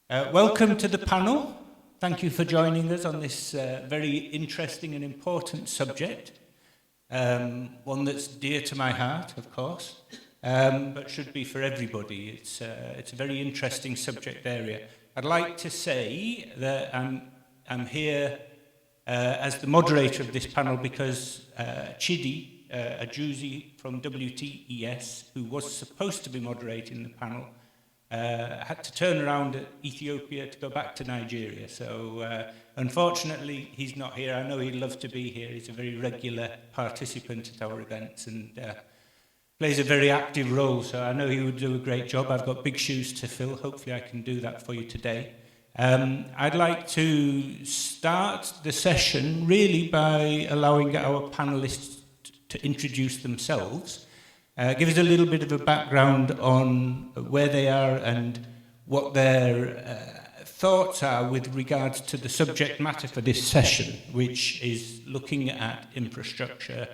Welcome to the panel. Thank you for joining us on this very interesting and important subject. One that's dear to my heart, of course, but should be for everybody. It's a very interesting subject area. I'd like to say that I'm here as the moderator of this panel because Chidi, Ajuzi from WTES, who was supposed to be moderating the panel, had to turn around at Ethiopia to go back to Nigeria. So unfortunately, he's not here. I know he'd love to be here. He's a very regular participant at our events and plays a very active role. So I know he would do a great job. I've got big shoes to fill. Hopefully I can do that for you today. I'd like to start the session really by allowing our panelists to introduce themselves. Give us a little bit of a background on where they are and what their thoughts are with regards to the subject matter for this session, which is looking at infrastructure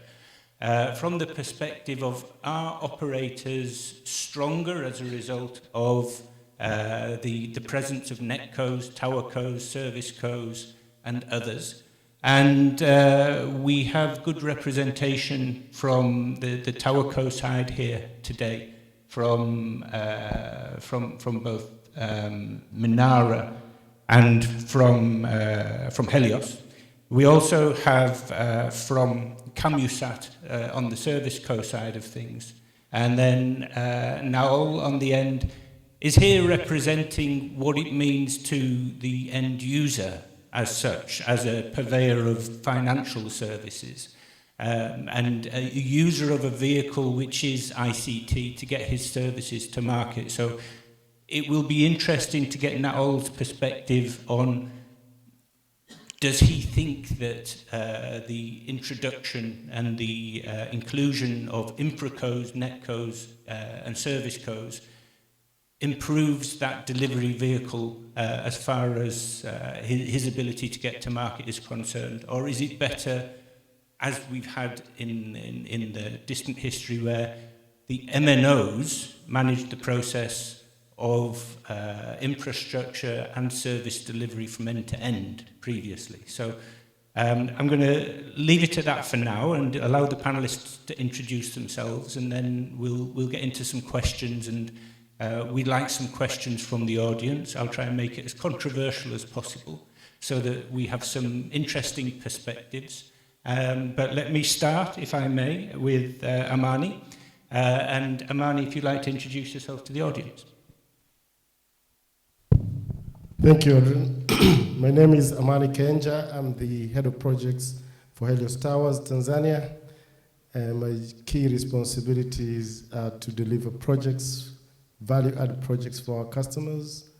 from the perspective of are operators stronger as a result of the presence of netcos, towercos, servicecos, and others. And we have good representation from the Towerco side here today, from both Minara and from Helios. We also have from Camusat on the serviceco side of things, and then Naoll on the end is here representing what it means to the end user as such, as a purveyor of financial services and a user of a vehicle which is ICT to get his services to market. So it will be interesting to get Naoll's perspective on, does he think that the introduction and the inclusion of Infracos, netcos and servicecos improves that delivery vehicle as far as his ability to get to market is concerned? Or is it better, as we've had in the distant history, where the MNOs managed the process of infrastructure and service delivery from end to end previously? So I'm going to leave it at that for now and allow the panelists to introduce themselves, and then we'll get into some questions. And we'd like some questions from the audience. I'll try and make it as controversial as possible so that we have some interesting perspectives. But let me start, if I may, with Amani. And Amani, if you'd like to introduce yourself to the audience. Thank you, Adrian. My name is Amani Keenja. I'm the head of projects for Helios Towers, Tanzania. And my key responsibilities are to deliver projects, value-added projects for our customers,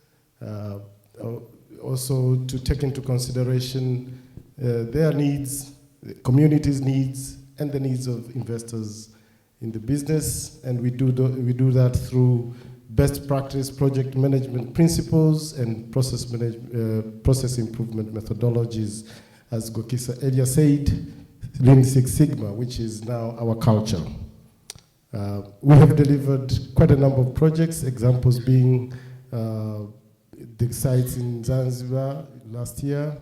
also to take into consideration their needs, the community's needs, and the needs of investors in the business. And we do that through best practice project management principles and process improvement methodologies, as Gokisa earlier said, Lean Six Sigma, which is now our culture. We have delivered quite a number of projects, examples being the sites in Zanzibar last year,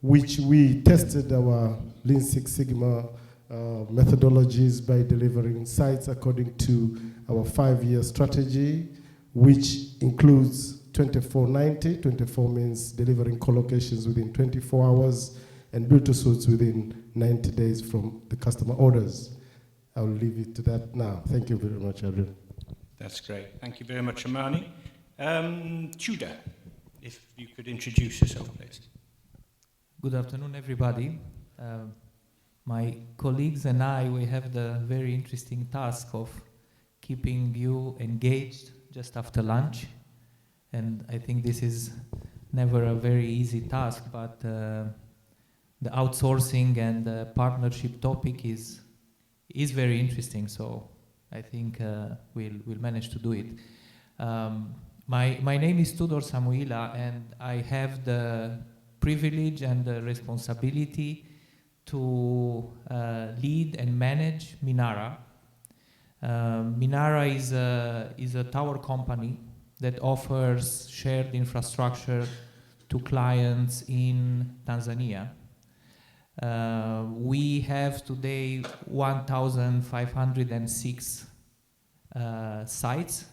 which we tested our Lean Six Sigma methodologies by delivering sites according to our 5-year strategy, which includes 24/90. 24 means delivering co-locations within 24 hours and build-to-suits within 90 days from the customer orders. I'll leave it to that now. Thank you very much, Adrian. That's great. Thank you very much, Amani. Tudor, if you could introduce yourself, please. Good afternoon, everybody. My colleagues and I, we have the very interesting task of keeping you engaged just after lunch. And I think this is never a very easy task, but the outsourcing and the partnership topic is very interesting, so I think we'll manage to do it. My name is Tudor Samuila, and I have the privilege and the responsibility to lead and manage Minara. Minara is a tower company that offers shared infrastructure to clients in Tanzania. We have today 1,506 sites,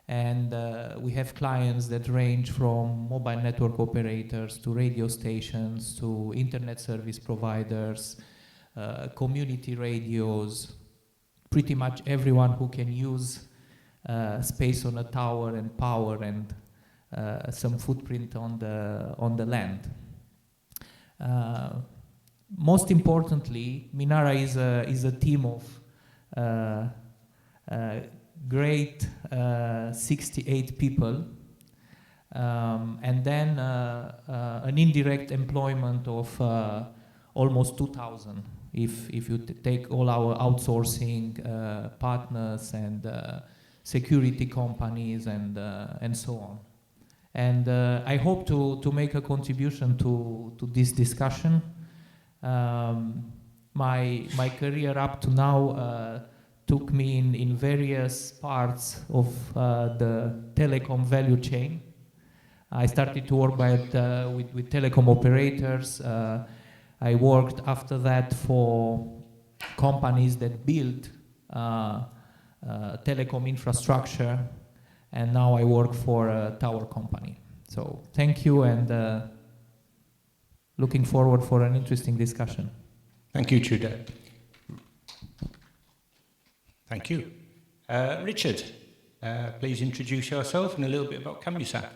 and we have clients that range from mobile network operators to radio stations to internet service providers, community radios, pretty much everyone who can use space on a tower and power and some footprint on the land. Most importantly, Minara is a team of great 68 people, and then an indirect employment of almost 2,000 if you take all our outsourcing partners and security companies and so on. And I hope to make a contribution to this discussion. My career up to now took me in various parts of the telecom value chain. I started to work with telecom operators. I worked after that for companies that build telecom infrastructure, and now I work for a tower company. So thank you, and looking forward for an interesting discussion. Thank you, Tudor. Thank you. Richard, please introduce yourself and a little bit about Camusat.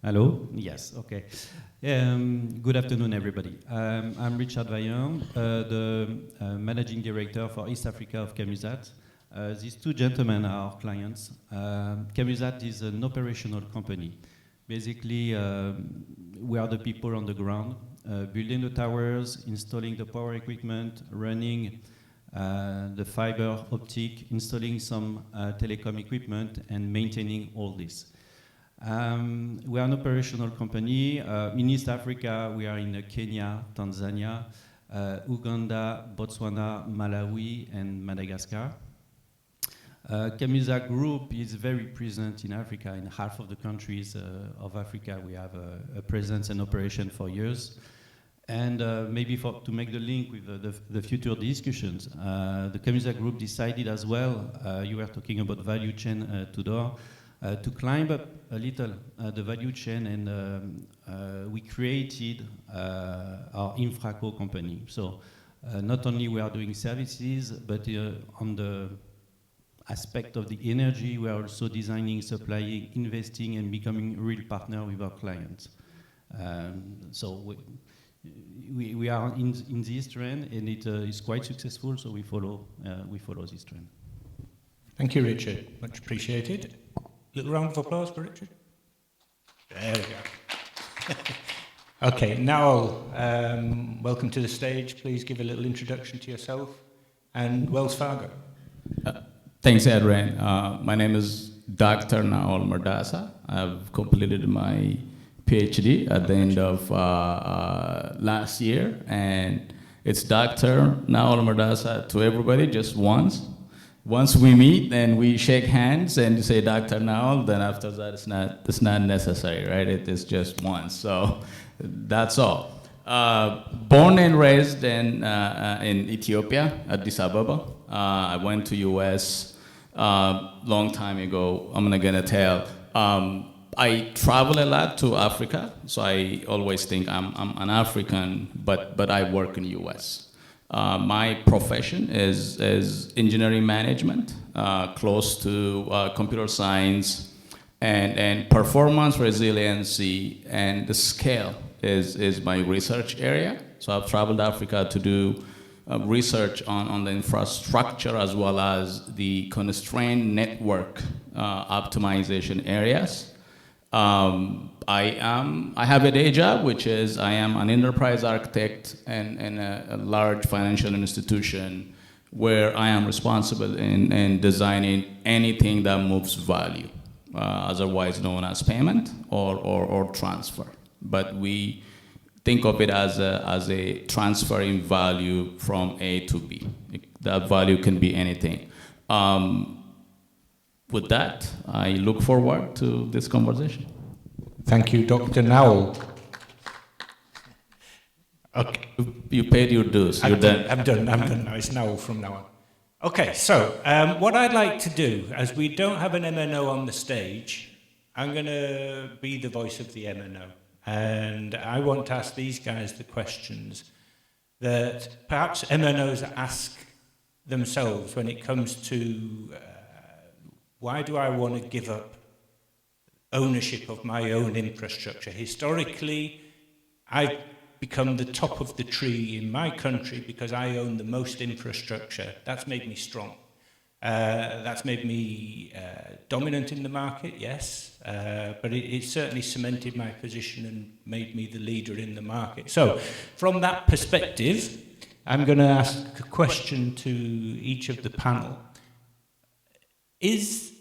Hello? Yes, okay. Good afternoon, everybody. I'm Richard Vaillant, the Managing Director for East Africa of Camusat. These two gentlemen are our clients. Camusat is an operational company. Basically, we are the people on the ground, building the towers, installing the power equipment, running the fiber optic, installing some telecom equipment, and maintaining all this. We are an operational company. In East Africa, we are in Kenya, Tanzania, Uganda, Botswana, Malawi, and Madagascar. Camusat Group is very present in Africa. In half of the countries of Africa, we have a presence and operation for years. And maybe to make the link with the future discussions, the Camusat Group decided as well, you were talking about value chain, Tudor, to climb up a little the value chain, and we created our Infracos company. So not only we are doing services, but on the aspect of the energy, we are also designing, supplying, investing, and becoming a real partner with our clients. So we are in this trend, and it is quite successful, so we follow this trend. Thank you, Richard. Much appreciated. Little round of applause for Richard. There we go. Okay, Naoll, welcome to the stage. Please give a little introduction to yourself and Wells Fargo. Thanks, Adrian. My name is Dr. Naoll Merdassa. I've completed my PhD at the end of last year, and it's Dr. Naoll Merdassa to everybody, just once. Once we meet and we shake hands and you say Dr. Naoll, then after that it's not necessary, right? It is just once. So that's all. Born and raised in Ethiopia, Addis Ababa. I went to US long time ago. I'm not gonna tell. I travel a lot to Africa, so I always think I'm an African, but I work in US. My profession is engineering management, close to computer science, and performance resiliency, and the scale is my research area. So I've traveled Africa to do research on the infrastructure as well as the constrained network optimization areas. I have a day job, which is I am an enterprise architect in a large financial institution where I am responsible in designing anything that moves value. otherwise known as payment or transfer. But we think of it as a transferring value from A to B. That value can be anything. With that, I look forward to this conversation. Thank you, Dr. Naoll. Okay. You paid your dues. You're done. I'm done now. It's Naoll from now on. Okay, so what I'd like to do, as we don't have an MNO on the stage, I'm going to be the voice of the MNO. And I want to ask these guys the questions that perhaps MNOs ask themselves when it comes to why do I want to give up ownership of my own infrastructure? Historically, I've become the top of the tree in my country because I own the most infrastructure. That's made me strong. That's made me dominant in the market, yes, but it certainly cemented my position and made me the leader in the market. So, from that perspective, I'm going to ask a question to each of the panel. Is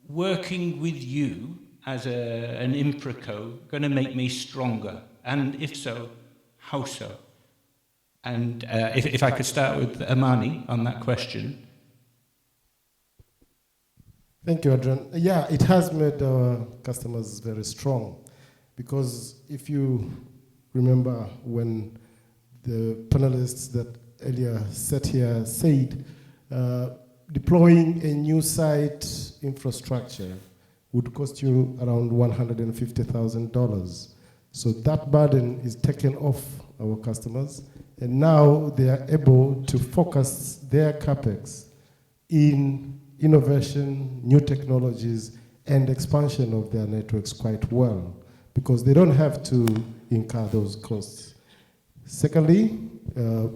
working with you as an Infraco going to make me stronger? And if so, how so? And if I could start with Amani on that question. Thank you, Adrian. Yeah, it has made our customers very strong because if you remember when the panelists that earlier sat here said deploying a new site infrastructure would cost you around $150,000. So that burden is taken off our customers, and now they are able to focus their CapEx in innovation, new technologies, and expansion of their networks quite well, because they don't have to incur those costs. Secondly,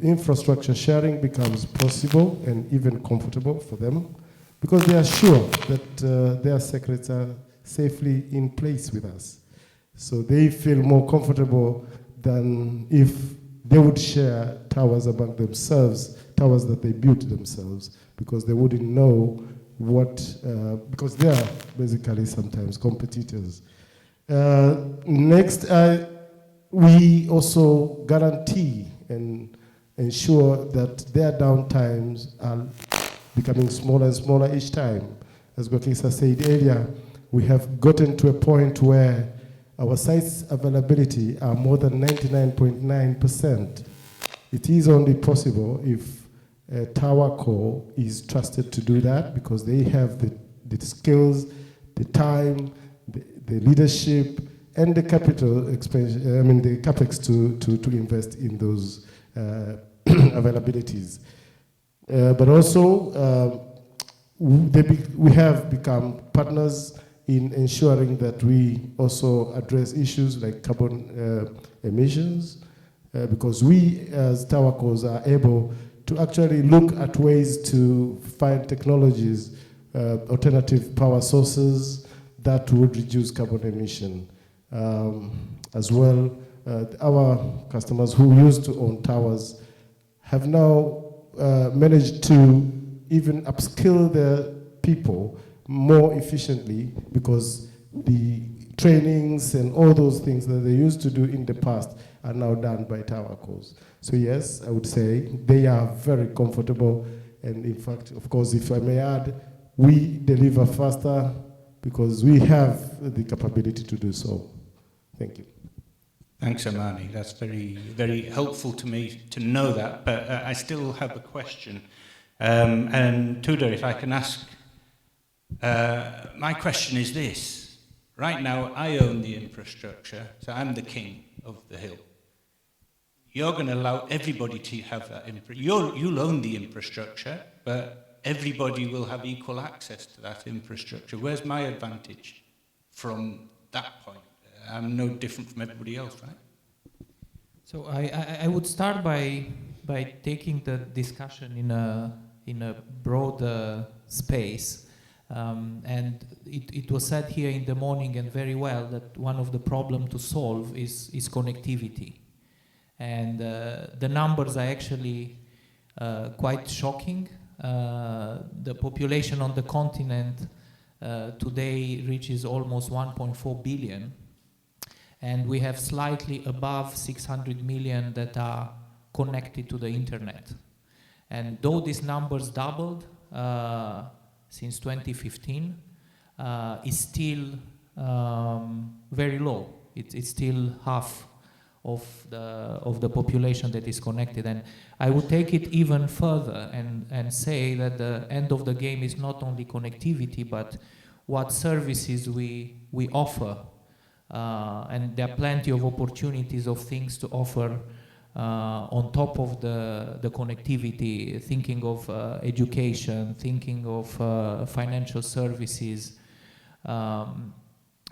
infrastructure sharing becomes possible and even comfortable for them, because they are sure that their secrets are safely in place with us. So they feel more comfortable than if they would share towers among themselves, towers that they built themselves, because they wouldn't know what, because they are basically sometimes competitors. Next, we also guarantee and ensure that their downtimes are becoming smaller and smaller each time. As Gwakisa said earlier, we have gotten to a point where our sites availability are more than 99.9%. It is only possible if a Towerco is trusted to do that, because they have the skills, the time, the leadership, and the capital expansion, the capex to invest in those availabilities. But also, we have become partners in ensuring that we also address issues like carbon emissions, because we as Towercos are able to actually look at ways to find technologies, alternative power sources that would reduce carbon emission. As well, our customers who used to own towers have now managed to even upskill their people more efficiently, because the trainings and all those things that they used to do in the past are now done by Towercos. So yes, I would say they are very comfortable, and in fact, of course, if I may add, we deliver faster because we have the capability to do so. Thank you. Thanks, Amani. That's very, very helpful to me to know that, but I still have a question. And Tudor, if I can ask, my question is this. Right now, I own the infrastructure, so I'm the king of the hill. You're going to allow everybody to have that infrastructure. You'll own the infrastructure, but everybody will have equal access to that infrastructure. Where's my advantage from that point? I'm no different from everybody else, right? So I would start by taking the discussion in a broad space. And it was said here in the morning, and very well, that one of the problems to solve is connectivity. And the numbers are actually quite shocking. The population on the continent today reaches almost 1.4 billion. And we have slightly above 600 million that are connected to the internet. And though these numbers doubled since 2015, it's still very low. It's still half of the population that is connected. And I would take it even further and say that the end of the game is not only connectivity, but what services we offer. And there are plenty of opportunities of things to offer on top of the connectivity, thinking of education, thinking of financial services,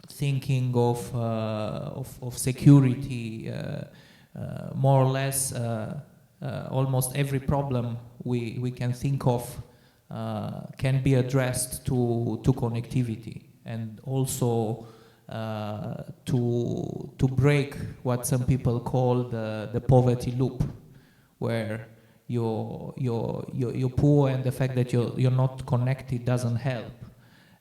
thinking of security, more or less almost every problem we can think of can be addressed to connectivity, and also to break what some people call the poverty loop, where you're poor and the fact that you're not connected doesn't help,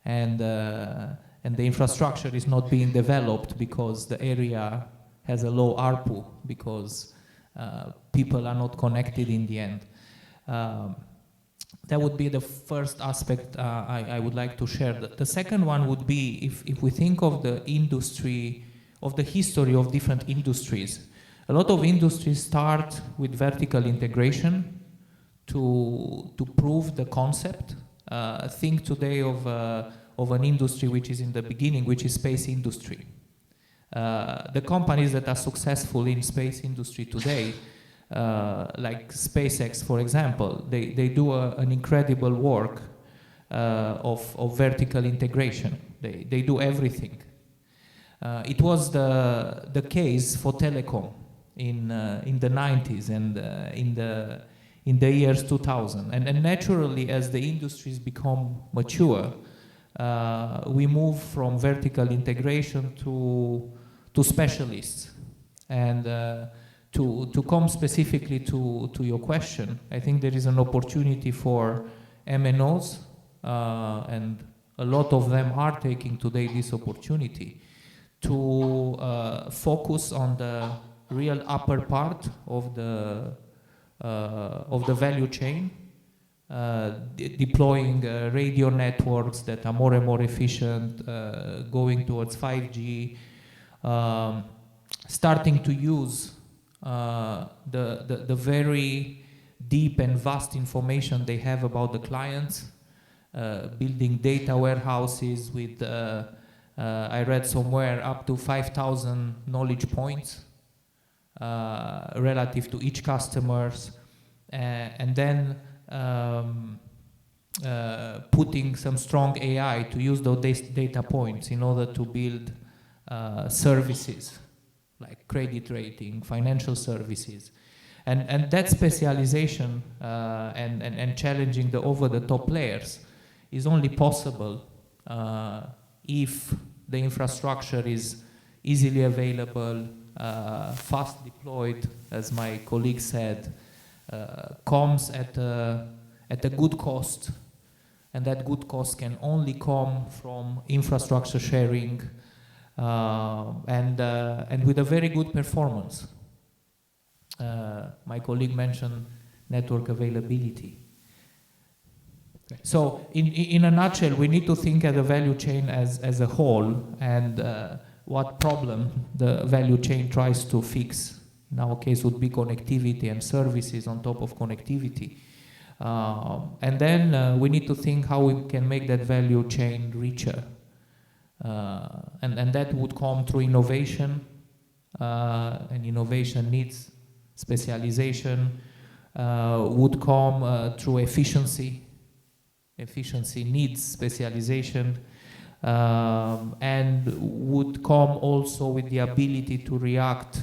and the infrastructure is not being developed because the area has a low ARPU, because people are not connected in the end. That would be the first aspect I would like to share. The second one would be if we think of the industry, of the history of different industries. A lot of industries start with vertical integration to prove the concept. Think today of an industry which is in the beginning, which is space industry. The companies that are successful in space industry today, like SpaceX, for example, they do an incredible work of vertical integration. They do everything. It was the case for telecom in the 90s and in the years 2000. And naturally, as the industries become mature, we move from vertical integration to specialists. And to come specifically to your question, I think there is an opportunity for MNOs, and a lot of them are taking today this opportunity to focus on the real upper part of the value chain, deploying radio networks that are more and more efficient, going towards 5G, starting to use the very deep and vast information they have about the clients, building data warehouses with, I read somewhere, up to 5,000 knowledge points relative to each customers, and then putting some strong AI to use those data points in order to build services like credit rating, financial services. And that specialization and challenging the over-the-top players is only possible if the infrastructure is easily available, fast deployed, as my colleague said, comes at a good cost, and that good cost can only come from infrastructure sharing, and with a very good performance. My colleague mentioned network availability. Okay. So in a nutshell, we need to think at the value chain as a whole, and what problem the value chain tries to fix. In our case would be connectivity and services on top of connectivity. And then we need to think how we can make that value chain richer. And that would come through innovation, and innovation needs specialization, would come through efficiency. Efficiency needs specialization, and would come also with the ability to react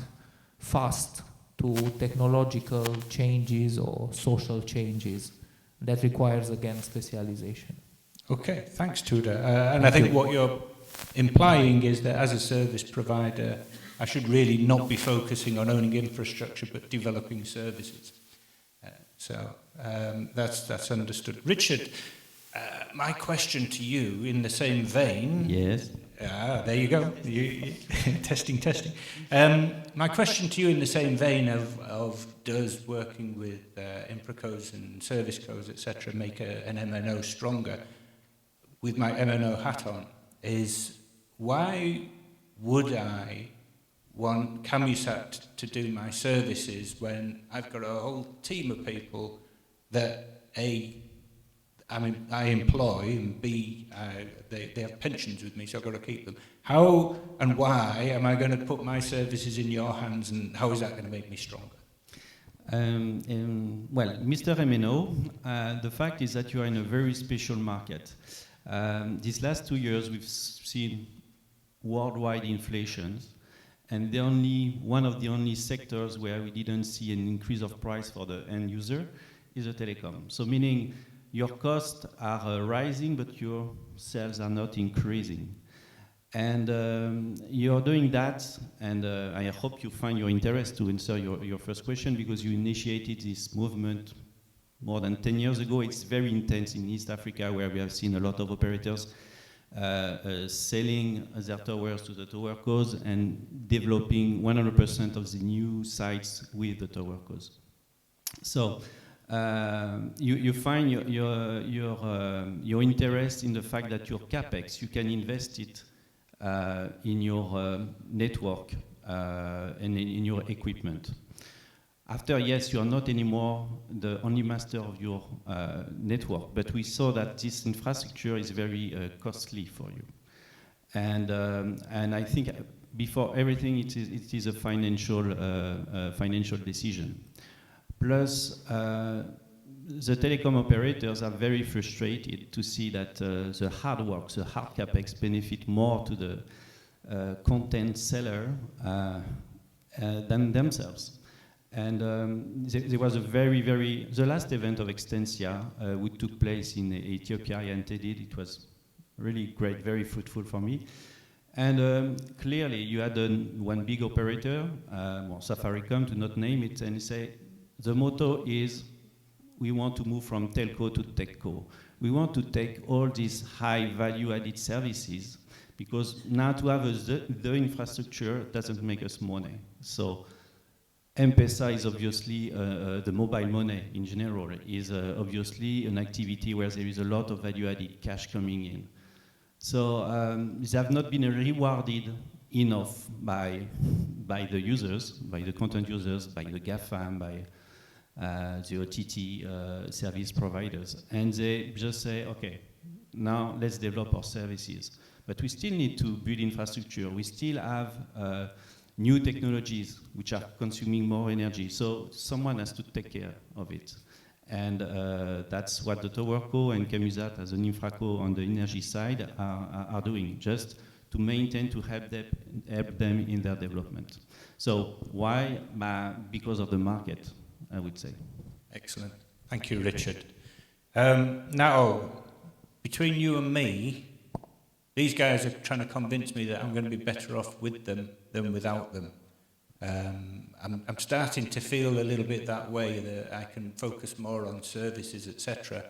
fast to technological changes or social changes. That requires, again, specialization. Okay, thanks, Tudor. And I think what you're implying is that as a service provider, I should really not be focusing on owning infrastructure, but developing services. So that's understood. Richard, My question to you, in the same vein. Yes. There you go. Testing. My question to you, in the same vein of does working with Infracos and service codes, etc., make an MNO stronger? With my MNO hat on, is why would I want Camusat to do my services when I've got a whole team of people that I employ, and B, they have pensions with me, so I've got to keep them. How and why am I going to put my services in your hands, and how is that going to make me stronger? Well, Mr. MNO, the fact is that you are in a very special market. These last 2 years, we've seen worldwide inflation, and one of the only sectors where we didn't see an increase of price for the end user is the telecom. So meaning your costs are rising, but your sales are not increasing. And you're doing that, and I hope you find your interest to answer your first question, because you initiated this movement more than 10 years ago. It's very intense in East Africa, where we have seen a lot of operators selling their towers to the Towercos and developing 100% of the new sites with the Towercos. So you find your interest in the fact that your capex, you can invest it in your network and in your equipment. After, yes, you are not anymore the only master of your network, but we saw that this infrastructure is very costly for you. And I think before everything, it is a financial decision. Plus, the telecom operators are very frustrated to see that the hard work, the hard capex benefit more to the content seller than themselves. And there was the last event of Extensia, which took place in Ethiopia, and it was really great, very fruitful for me. And clearly, you had one big operator, Safaricom, to not name it, and say, the motto is, we want to move from telco to techco. We want to take all these high value-added services, because now to have the infrastructure doesn't make us money. So M-Pesa is obviously, the mobile money in general, is obviously an activity where there is a lot of value-added cash coming in. So they have not been rewarded enough by the users, by the content users, by the GAFAM, by the OTT service providers. And they just say, okay, now let's develop our services. But we still need to build infrastructure. We still have new technologies which are consuming more energy. So someone has to take care of it. And that's what the Towerco and Camusat as an Infraco on the energy side are doing, just to maintain, to help them in their development. So why? Because of the market, I would say. Excellent. Thank you, Richard. Now, between you and me, these guys are trying to convince me that I'm going to be better off with them than without them. I'm starting to feel a little bit that way, that I can focus more on services, etc.,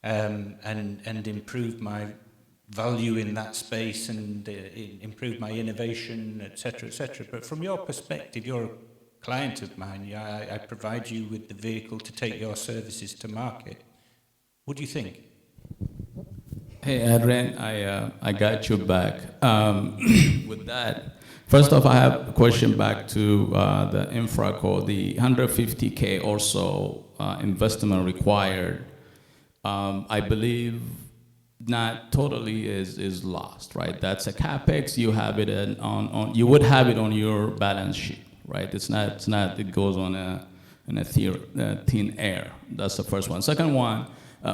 and improve my value in that space and improve my innovation, etc., etc. But from your perspective, you're a client of mine. I provide you with the vehicle to take your services to market. What do you think? Hey, Adrian, I got you back. With that, first off, I have a question back to the Infraco, the 150K or so investment required. I believe not totally is lost, right? That's a capex. You have it you would have it on your balance sheet, right? It's not. It goes on in a thin air. That's the first one. Second one.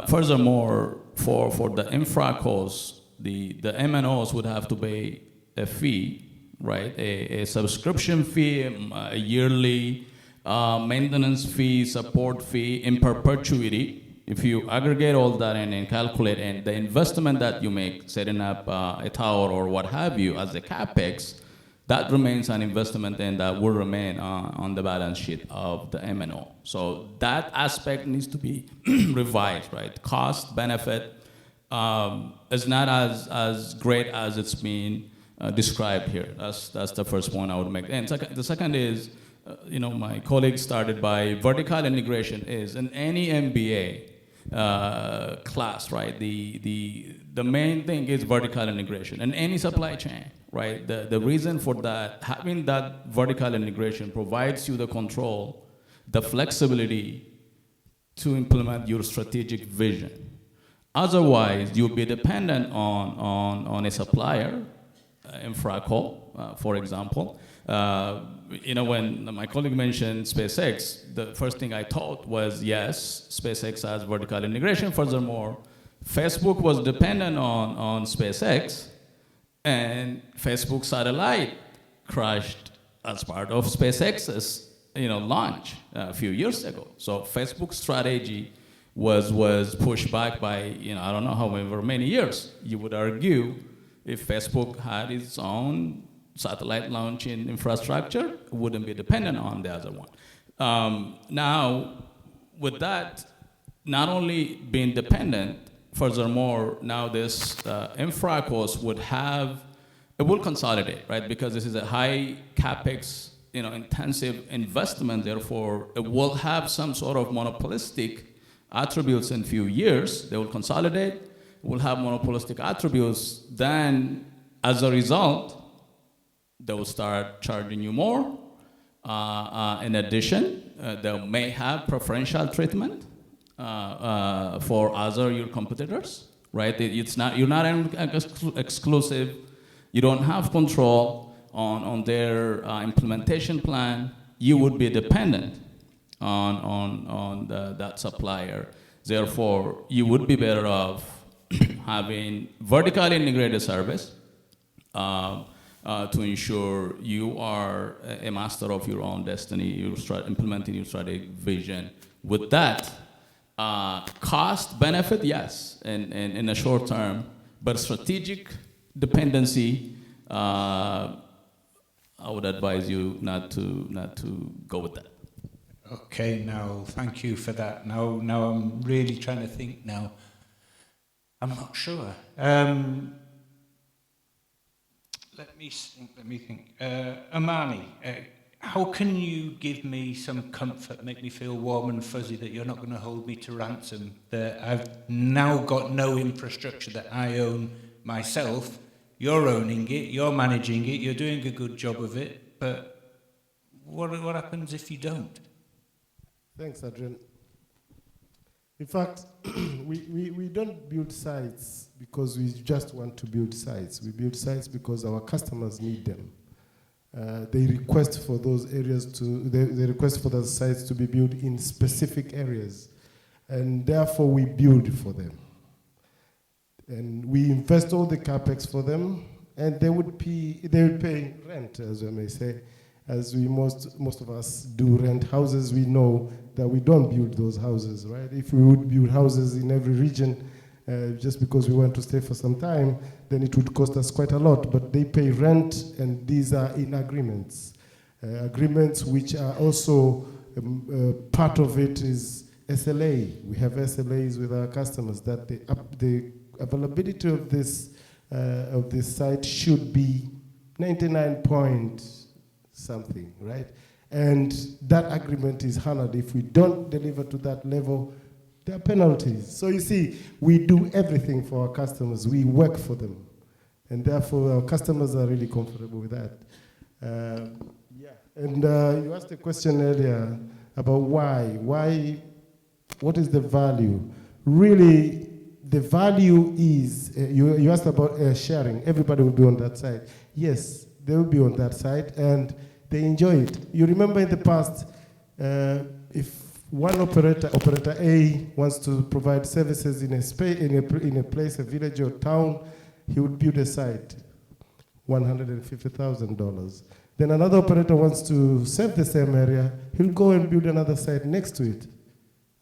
Furthermore, for the Infracos, the MNOs would have to pay a fee, right? A subscription fee, a yearly maintenance fee, support fee in perpetuity. If you aggregate all that and calculate, and the investment that you make setting up a tower or what have you as a capex, that remains an investment and that will remain on the balance sheet of the MNO. So that aspect needs to be revised, right? Cost, benefit, is not as great as it's been described here. That's the first point I would make. And the second is, my colleague started by vertical integration is in any MBA class, right? The main thing is vertical integration in any supply chain, right? The reason for that, having that vertical integration provides you the control, the flexibility to implement your strategic vision. Otherwise, you'll be dependent on a supplier, Infracos, for example. When my colleague mentioned SpaceX, the first thing I thought was, yes, SpaceX has vertical integration. Furthermore, Facebook was dependent on SpaceX, and Facebook satellite crashed as part of SpaceX's launch a few years ago. So Facebook's strategy was pushed back by I don't know however many years. You would argue if Facebook had its own satellite launching infrastructure, it wouldn't be dependent on the other one. Now, with that, not only being dependent, furthermore, now this Infracos it will consolidate, right? Because this is a high capex, intensive investment. Therefore, it will have some sort of monopolistic attributes in few years. They will consolidate, will have monopolistic attributes. Then, as a result, they will start charging you more. In addition, they may have preferential treatment for your competitors, right? You're not exclusive. You don't have control on their implementation plan. You would be dependent on that supplier. Therefore, you would be better off having vertically integrated service to ensure you are a master of your own destiny, you're implementing your strategic vision. With that, cost benefit, yes, in the short term, but strategic dependency, I would advise you not to go with that. Okay, now thank you for that. Now I'm really trying to think now. I'm not sure. Let me think. Amani, how can you give me some comfort, make me feel warm and fuzzy that you're not going to hold me to ransom, that I've now got no infrastructure that I own myself, you're owning it, you're managing it, you're doing a good job of it, but what happens if you don't? Thanks, Adrian. In fact, we don't build sites because we just want to build sites. We build sites because our customers need them. They request for those areas they request for those sites to be built in specific areas, and therefore we build for them. And we invest all the capex for them, and they would pay rent, as I may say. As most of us do rent houses, we know that we don't build those houses, right? If we would build houses in every region, just because we want to stay for some time, then it would cost us quite a lot. But they pay rent, and these are in agreements. Agreements which are also, part of it is SLA. We have SLAs with our customers that the availability of this site should be 99 point something, right? And that agreement is honored. If we don't deliver to that level, there are penalties. So you see, we do everything for our customers. We work for them. And therefore, our customers are really comfortable with that. And you asked a question earlier about why. What is the value? Really, the value is, you asked about sharing. Everybody will be on that side. Yes, they will be on that side, and they enjoy it. You remember in the past, if one operator A wants to provide services in a place, a village or town, he would build a site, $150,000. Then another operator wants to serve the same area, he'll go and build another site next to it,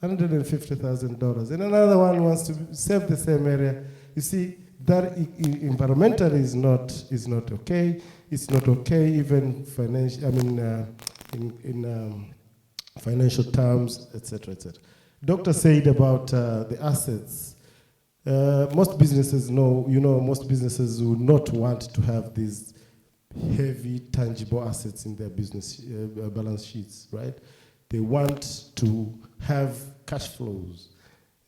$150,000. And another one wants to serve the same area. You see, that environmentally is not okay. It's not okay even in financial terms, etc., etc. Doctor said about the assets. Most businesses most businesses would not want to have these heavy tangible assets in their business balance sheets, right? They want to have cash flows.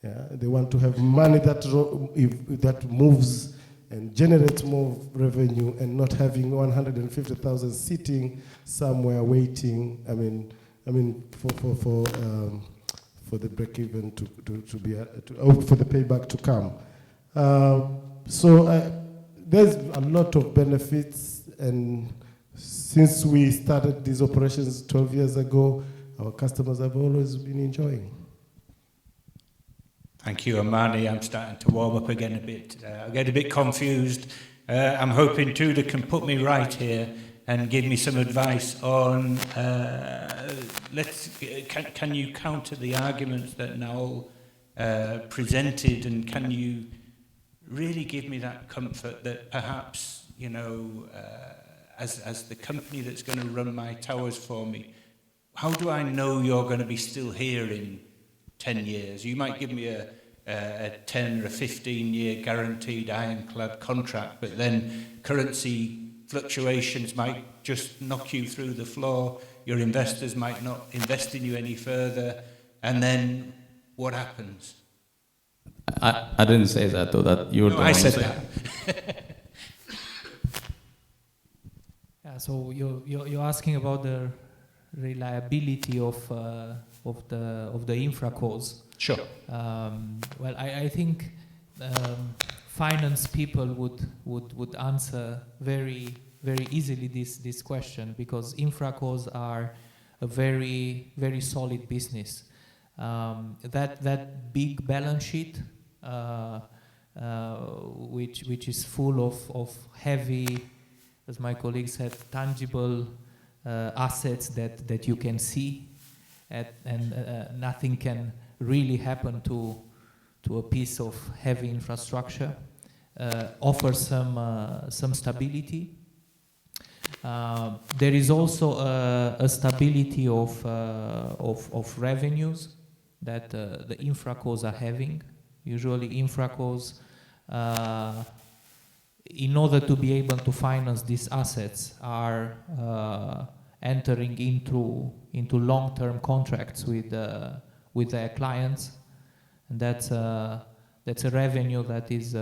Yeah? They want to have money that moves and generates more revenue, and not having 150,000 sitting somewhere waiting. For the break even for the payback to come. There's a lot of benefits, and since we started these operations 12 years ago, our customers have always been enjoying. Thank you, Amani. I'm starting to warm up again a bit. I get a bit confused. I'm hoping Tudor can put me right here and give me some advice on, can you counter the arguments that Naoll presented, and can you really give me that comfort that perhaps, as the company that's going to run my towers for me, how do I know you're going to be still here in 10 years? You might give me a 10 or a 15-year guaranteed ironclad contract, but then currency fluctuations might just knock you through the floor. Your investors might not invest in you any further, and then what happens? I didn't say that, though. That you were. No, I said that. Yeah, so you're asking about the reliability of the Infracos. Sure. Well, I think finance people would answer very easily this question, because Infracos are a very solid business. That big balance sheet, which is full of heavy, as my colleague said, tangible assets that you can see, and nothing can really happen to a piece of heavy infrastructure, offers some stability. There is also a stability of revenues that the Infracos are having. Usually Infracos, in order to be able to finance these assets, are entering into long-term contracts with their clients, and that's a revenue that is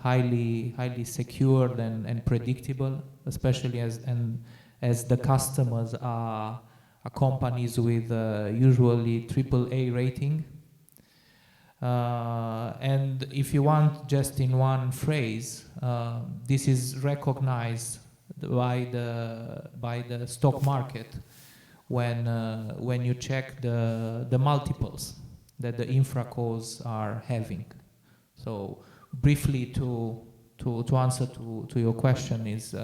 highly secured and predictable, especially as the customers are companies with usually AAA rating. And if you want, just in one phrase, this is recognized by the stock market when you check the multiples that the Infracos are having. So briefly to answer to your question is,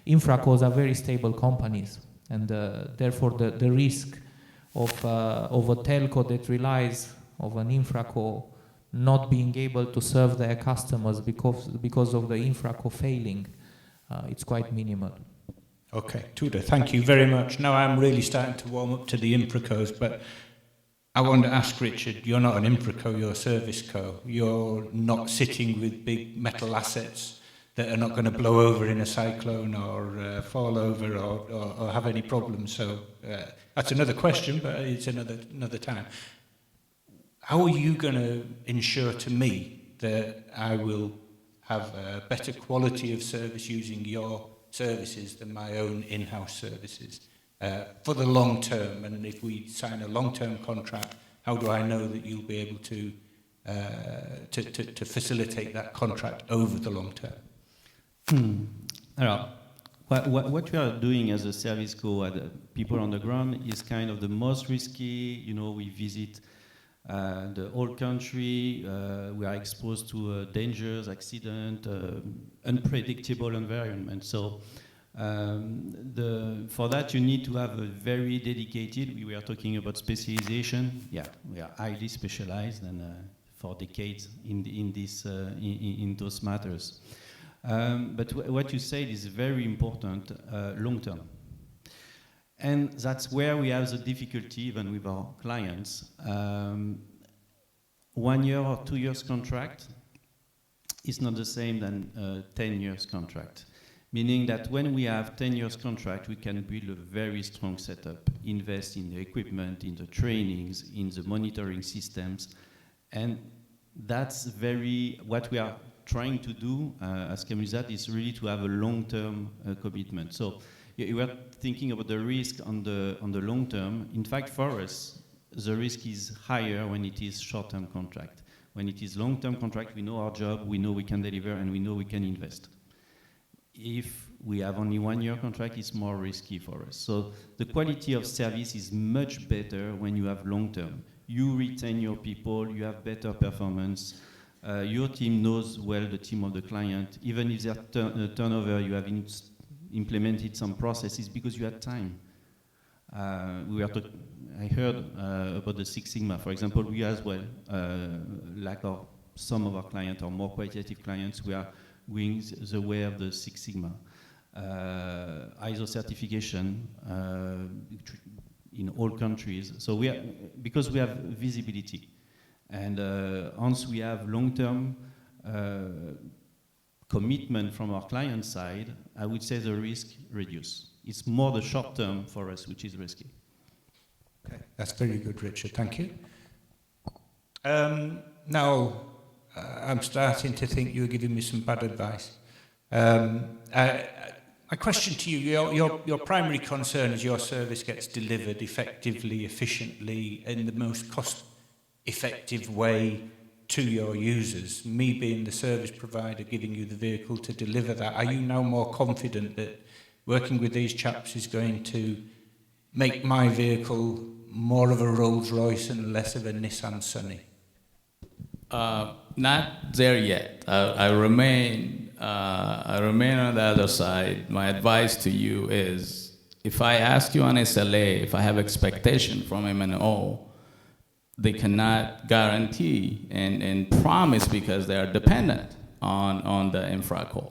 Infracos are very stable companies, and therefore the risk of a telco that relies of an Infraco not being able to serve their customers because of the Infraco failing, it's quite minimal. Okay, Tudor, thank you very much. Now I'm really starting to warm up to the Infracos, but I want to ask Richard, you're not an Infraco, you're a service co. You're not sitting with big metal assets that are not going to blow over in a cyclone or fall over or have any problems. So that's another question, but it's another time. How are you going to ensure to me that I will have a better quality of service using your services than my own in-house services for the long term? And if we sign a long-term contract, how do I know that you'll be able to facilitate that contract over the long term? Alors, what we are doing as a service co at people on the ground is kind of the most risky. We visit the whole country. We are exposed to dangers, accident, unpredictable environment. So for that, you need to have a very dedicated. We were talking about specialization. Yeah, we are highly specialized and for decades in those matters. But what you said is very important, long term. And that's where we have the difficulty even with our clients. 1 year or 2 years contract, is not the same than a 10 years contract. Meaning that when we have 10 years contract, we can build a very strong setup, invest in the equipment, in the trainings, in the monitoring systems. And that's what we are trying to do as Camusat is really to have a long-term commitment. So you are thinking about the risk on the long term. In fact, for us, the risk is higher when it is short-term contract. When it is long-term contract, we know our job, we know we can deliver, and we know we can invest. If we have only 1 year contract, it's more risky for us. So the quality of service is much better when you have long-term. You retain your people, you have better performance. Your team knows well the team of the client. Even if there's turnover, you have implemented some processes because you had time. I heard about the Six Sigma. For example, we as well, like some of our clients are more qualitative clients, we are going the way of the Six Sigma. ISO certification in all countries. So because we have visibility. And once we have long-term commitment from our client side, I would say the risk reduces. It's more the short term for us, which is risky. Okay, that's very good, Richard. Thank you. Now, I'm starting to think you're giving me some bad advice. My question to you, your primary concern is your service gets delivered effectively, efficiently, in the most cost-effective way to your users. Me being the service provider, giving you the vehicle to deliver that, are you now more confident that working with these chaps is going to make my vehicle more of a Rolls Royce and less of a Nissan Sunny? Not there yet. I remain on the other side. My advice to you is, if I ask you on SLA, if I have expectation from MNO, they cannot guarantee and promise because they are dependent on the Infracos.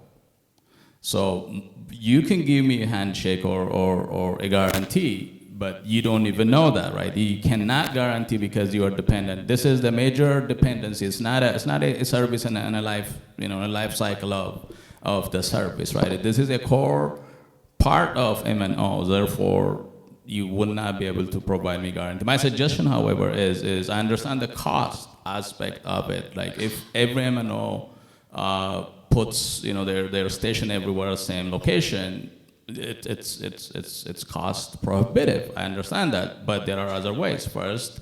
So you can give me a handshake or a guarantee, but you don't even know that, right? You cannot guarantee because you are dependent. This is the major dependency. It's not a service and a life, a life cycle of the service, right? This is a core part of MNO. Therefore, you will not be able to provide me guarantee. My suggestion, however, is I understand the cost aspect of it. Like if every MNO puts their station everywhere, same location, it's cost prohibitive. I understand that, but there are other ways. First,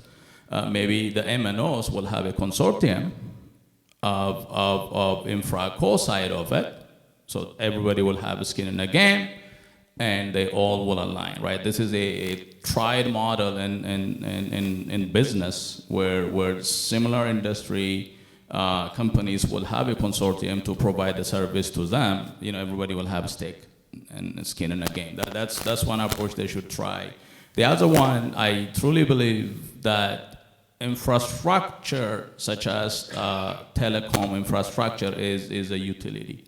maybe the MNOs will have a consortium of Infracos side of it, so everybody will have a skin in the game, and they all will align, right? This is a tried model in business where similar industry companies will have a consortium to provide the service to them. Everybody will have a stake and skin in the game. That's one approach they should try. The other one, I truly believe that infrastructure such as telecom infrastructure is a utility.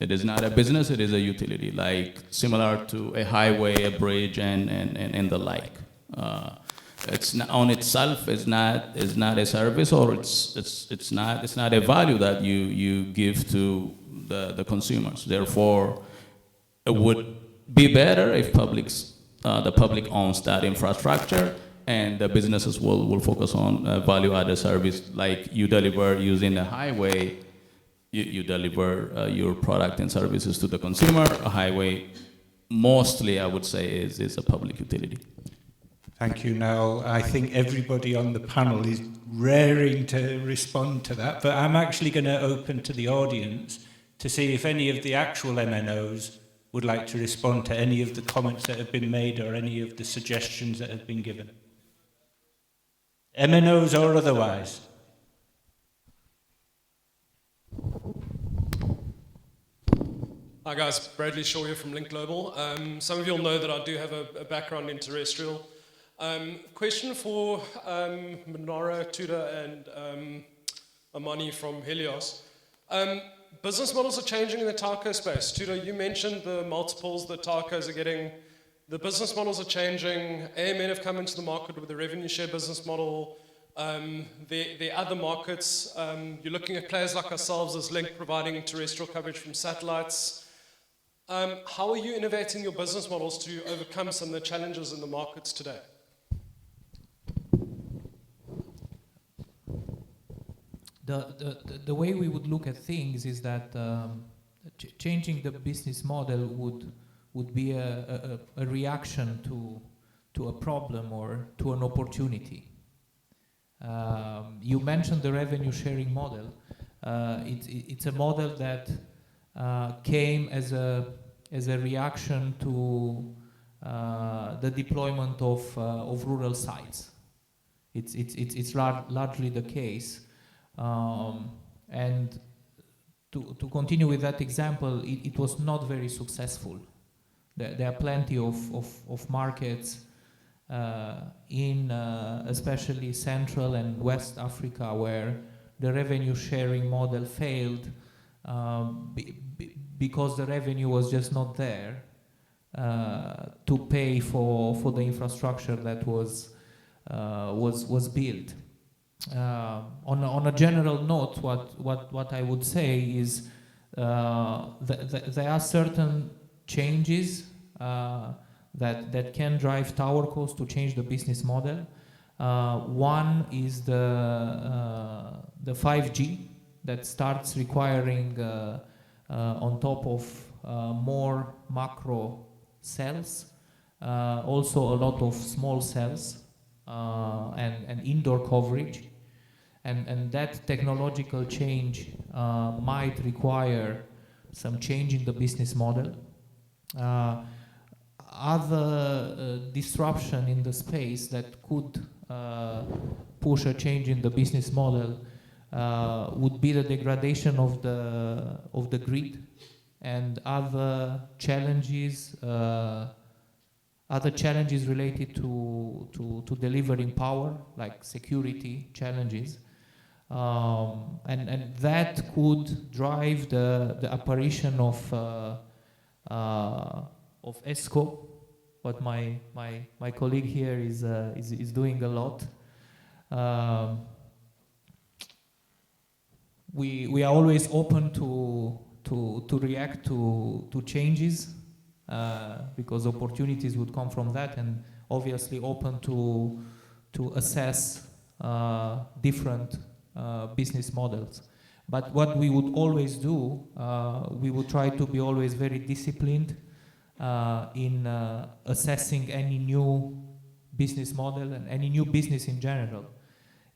It is not a business, it is a utility, like similar to a highway, a bridge, and the like. It's not, on itself is not a service, or it's not a value that you give to the consumers. Therefore, it would be better if the public owns that infrastructure, and the businesses will focus on value-added service, like you deliver using the highway. You deliver your product and services to the consumer. A highway, mostly, I would say, is a public utility. Thank you, Naoll. I think everybody on the panel is raring to respond to that, but I'm actually going to open to the audience to see if any of the actual MNOs would like to respond to any of the comments that have been made or any of the suggestions that have been given. MNOs or otherwise. Hi guys, Bradley Shaw here from Link Global. Some of you will know that I do have a background in terrestrial. Question for Minara, Tudor, and Amani from Helios. Business models are changing in the Towercos space. Tudor, you mentioned the multiples that Towercos are getting. The business models are changing. AMN have come into the market with a revenue share business model. There are other markets. You're looking at players like ourselves as Link, providing terrestrial coverage from satellites. How are you innovating your business models to overcome some of the challenges in the markets today? The way we would look at things is that changing the business model would be a reaction to a problem or to an opportunity. You mentioned the revenue sharing model. It's a model that came as a reaction to the deployment of rural sites. It's largely the case. And to continue with that example, it was not very successful. There are plenty of markets in especially Central and West Africa where the revenue sharing model failed because the revenue was just not there to pay for the infrastructure that was built. On a general note, what I would say is there are certain changes that can drive Towercos to change the business model. One is the 5G that starts requiring on top of more macro cells, also a lot of small cells and indoor coverage. And that technological change might require some change in the business model. Other disruption in the space that could push a change in the business model would be the degradation of the grid and other challenges related to delivering power, like security challenges. And that could drive the apparition of ESCO, what my colleague here is doing a lot. We are always open to react to changes because opportunities would come from that, and obviously open to assess different business models. But what we would always do, we would try to be always very disciplined in assessing any new business model and any new business in general,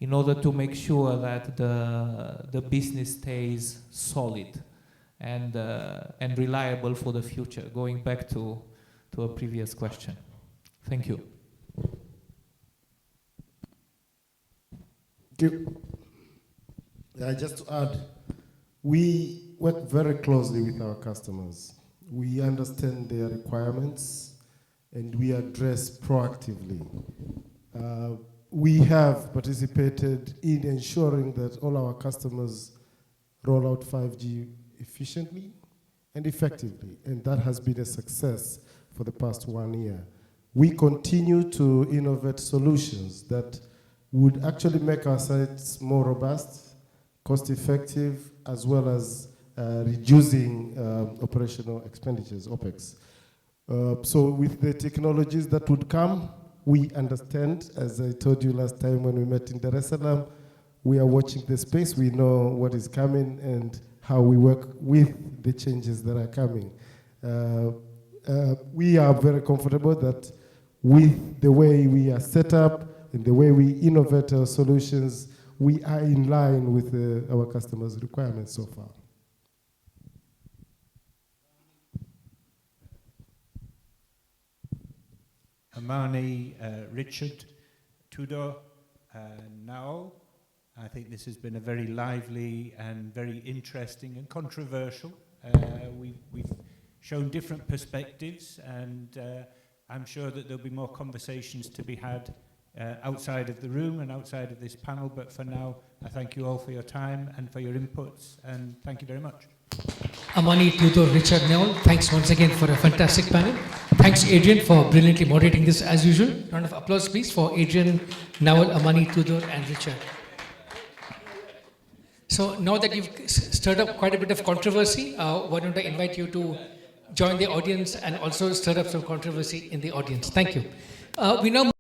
in order to make sure that the business stays solid and reliable for the future, going back to a previous question. Thank you. Thank you. Yeah, just to add, we work very closely with our customers. We understand their requirements and we address proactively. We have participated in ensuring that all our customers roll out 5G efficiently and effectively, and that has been a success for the past 1 year. We continue to innovate solutions that would actually make our sites more robust, cost-effective, as well as reducing operational expenditures, OPEX. So with the technologies that would come, we understand, as I told you last time when we met in Dar es Salaam, we are watching the space, we know what is coming and how we work with the changes that are coming. We are very comfortable that with the way we are set up and the way we innovate our solutions, we are in line with our customers' requirements so far. Amani, Richard, Tudor, Naoll. I think this has been a very lively and very interesting and controversial. We've shown different perspectives, and I'm sure that there'll be more conversations to be had outside of the room and outside of this panel. But for now, I thank you all for your time and for your inputs, and thank you very much. Amani, Tudor, Richard, Naoll, thanks once again for a fantastic panel. Thanks, Adrian, for brilliantly moderating this as usual. Round of applause, please, for Adrian, Naoll, Amani, Tudor, and Richard. So now that you've stirred up quite a bit of controversy, why don't I invite you to join the audience and also stir up some controversy in the audience. Thank you. We now move